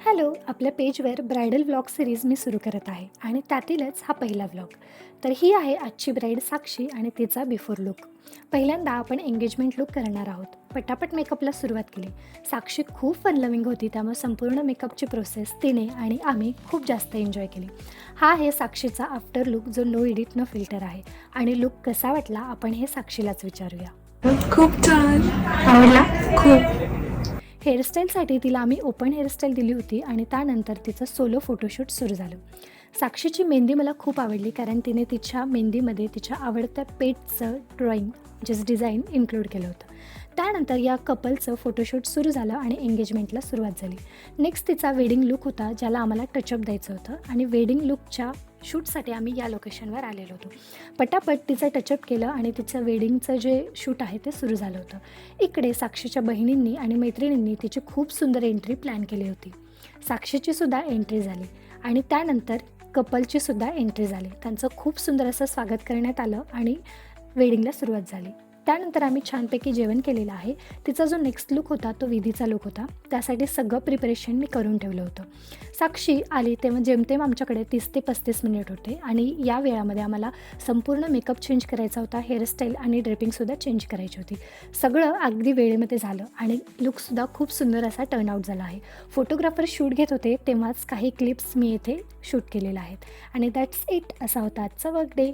Hello, आपल्या पेजवर bridal vlog series मी सुरू करत आहे आणि त्यातीलच हा पहिला व्लॉग. तर ही आहे आजची ब्राईड साक्षी आणि तिचा बिफोर लुक. पहिल्यांदा आपण एंगेजमेंट लुक करणार आहोत. पटापट मेकअपला सुरुवात केली. साक्षी खूप फन लव्हिंग होती, त्यामुळे संपूर्ण मेकअपची प्रोसेस तिने आणि आम्ही खूप जास्त एन्जॉय केली. हा आहे साक्षीचा आफ्टर लुक, जो नो एडिट नो फिल्टर आहे. आणि लुक कसा वाटला आपण हे साक्षीलाच विचारूया. खूप छान आवडला खूप. हेअरस्टाईलसाठी तिला आम्ही ओपन हेअरस्टाईल दिली होती आणि त्यानंतर तिचं सोलो फोटोशूट सुरू झालं. साक्षीची मेहंदी मला खूप आवडली, कारण तिने तिच्या मेहंदीमध्ये तिच्या आवडत्या पेटचं ड्रॉइंग म्हणजेच डिझाईन इन्क्लूड केलं होतं. त्यानंतर या कपलचं फोटोशूट सुरू झालं आणि एंगेजमेंटला सुरुवात झाली. नेक्स्ट तिचा वेडिंग लुक होता, ज्याला आम्हाला टचअप द्यायचं होतं आणि वेडिंग लुकच्या शूटसाठी आम्ही या लोकेशनवर आलेलो होतो. पटापट तिचं टचअप केलं आणि तिचं वेडिंगचं जे शूट आहे ते सुरू झालं होतं. इकडे साक्षीच्या बहिणींनी आणि मैत्रिणींनी तिची खूप सुंदर एंट्री प्लॅन केली होती. साक्षीचीसुद्धा एंट्री झाली आणि त्यानंतर कपलचीसुद्धा एंट्री झाली. त्यांचं खूप सुंदर असं स्वागत करण्यात आलं आणि वेडिंगला सुरुवात झाली. त्यानंतर आम्ही छानपैकी जेवण केलेलं आहे. तिचा जो नेक्स्ट लुक होता तो विधीचा लुक होता. त्यासाठी सगळं प्रिपरेशन मी करून ठेवलं होतं. साक्षी आली तेव्हा जेमतेम आमच्याकडे 30 ते 35 मिनिट होते आणि या वेळामध्ये आम्हाला संपूर्ण मेकअप चेंज करायचा होता, हेअरस्टाईल आणि ड्रेपिंगसुद्धा चेंज करायची होती. सगळं अगदी वेळेमध्ये झालं आणि लुकसुद्धा खूप सुंदर असा टर्नआउट झाला आहे. फोटोग्राफर शूट घेत होते तेव्हाच काही क्लिप्स मी येथे शूट केलेल्या आहेत आणि दॅट्स इट. असा होता आजचा वर्क डे.